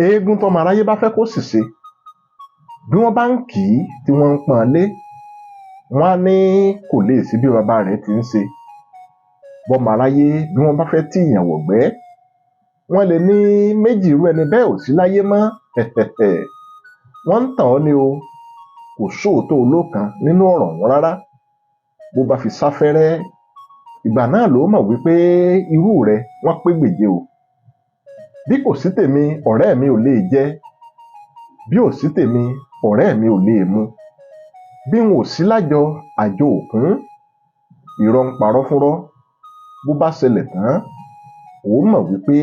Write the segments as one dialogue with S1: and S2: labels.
S1: eégún tọ́mọ aráyé bá fẹ́ kó ṣìṣe bí wọ́n bá ń kì í tí wọ́n ń pọ́n lé wọ́n á ní kò lè sí bí bàbá rẹ̀ ti ń ṣe. bọ́mọ aráyé bí wọ́n bá fẹ́ tí ìyàn wọ̀gbẹ́ wọ́n lè ní méjì irú ẹni bẹ́ẹ̀ ò sí láyé mọ́. wọ́n ń tàn ọ́ ni o, kò sóòótọ́ olókan nínú ọ̀rọ̀ wọn rárá. bó bá fi sáfẹ́rẹ́ ìgbà náà ló mọ̀ wípé irú rẹ̀ wọ́n pé gbèje o. bí kò sí tèmi ọ̀rẹ́ mi ò lè jẹ, bí ò sí tèmi ọ̀rẹ́ mi ò lè mu, bí n ò sí lájọ àjọ òkun. irọ́ ń parọ́ fúnrọ́, bó bá ṣẹlẹ̀ tán ó mọ̀ wípé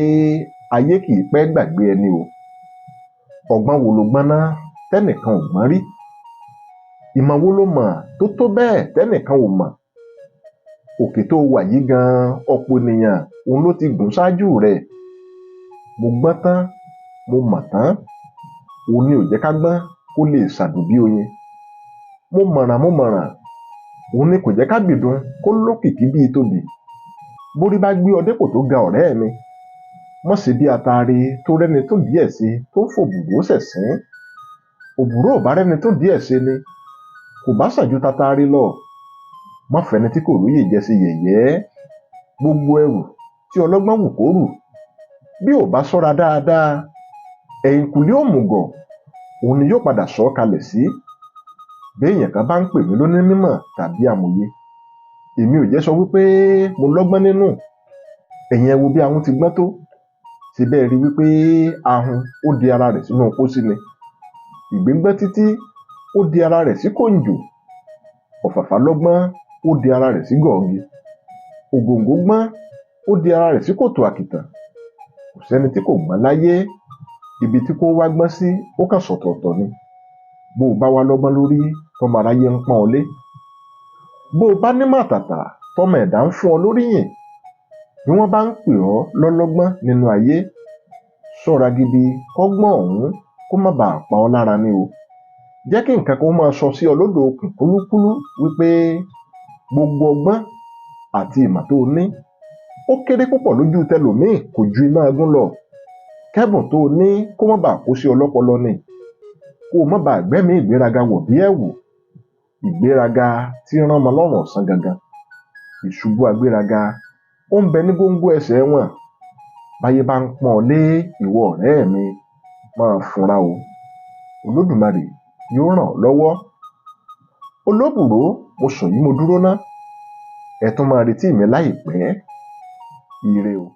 S1: ayé kì í pẹ́ gbàgbé ẹni o. ọgbọ́n wo ló gbọ́n ná tẹ́nìkan ò gbọ́n rí? ìmọ̀ wo ló mọ̀ tó tó bẹ́ẹ̀ tẹ́nìkan ò mọ̀? òkè tó wà yìí gan-an ọ̀pọ̀ ènìyàn òun ló ti gùn ṣáájú rẹ̀. mo gbọ́n tán mo mọ̀ tán, òun ni ò jẹ́ ká gbọ́n kó lè ṣàdùn bí oyin. mo mọ̀ràn, òun ni kò jẹ́ ká bìdun kó lókìkí bíi tóbi. bórí bá gbé ọ dépò tó ga ọ̀rẹ́ mi, mọ̀ sí bí atare tó rẹ́ni tó díẹ̀ sí tó ń fòbùrò ṣẹ̀sín. òbúrò ò bá rẹ́ni tó díẹ̀ sí ni kò bá ṣàjú tatare lọ. má fẹ́ni tí kò róye jẹ́ sí yẹ̀yẹ́. gbogbo ẹrù tí ọlọ́gbọ́n wù kó rù, bí ò bá ṣọ́ra dáadáa ẹ̀yìnkùlé òmùgọ̀ òun ni yóò padà sọ ọ́ kalẹ̀ sí. béèyàn kan bá ń pè mí lóní mímọ̀ tàbí amòye, èmi ò jẹ́ sọ wípé mo lọ́gbọ́n nínú. ẹ̀yin ẹ wo bí ahun ti gbọ́n tó. ṣe bẹ́ẹ̀ rí wípé ahun ó di ara rẹ̀ sínú pósí ni. ìgbégbọ́n títí ó di ara rẹ̀ sí kòǹjò. ọ̀fàfà lọ́gbọ́n ó di ara rẹ̀ sí gọ̀ọ̀gì. ògòǹgò gbọ́n ó di ara rẹ̀ sí kòtò àkìtàn. kò sẹ́ni tí kò gbọ́n láyé, ibi tí kò wá gbọ́n sí ó kàn sọ̀tọ̀ọ̀tọ̀ ni. bó o bá wá lọ́gbọ́n lórí tọmọ aráyé ń pọ́n ọ lé, bó o bá ní màtàtà tọmọ ẹ̀dá ń fún ọ lóríyìn, bí wọ́n bá ń pè ọ́ lọ́lọ́gbọ́n nínú ayé, ṣọ́ra gidi kọ́gbọ́n ọ̀hún kó má bàa pa ọ́ lára ni o. jẹ́ kí nǹkan kan máa sọ sí ọ lódò okùn kúlúkúlú wípé gbogbo ọgbọ́n àti ìmọ̀ tó ní ó kéré púpọ̀ lójú tẹlòmíì, kò ju iná agún lọ. kẹ́bùn tó ní kó má bàa kó sí ọlọ́pọlọ ni, kó má bàa gbẹ́mí ìgbéraga wọ̀ bí ẹ̀wù. ìgbéraga tí rán ọmọ lọ́rùn ọ̀sán gangan. ìṣubú agbéraga ó ń bẹ ní góńgó ẹsẹ̀ wọn. báyé bá ń pọ́n ọ lé ìwọ ọ̀rẹ́ mi, máa fúnra o. olódùmarè yóò ràn ọ́ lọ́wọ́. olóbùrò mo sùn yìí mo dúró ná. ẹ tún máa retí mi láìpẹ́. ire o.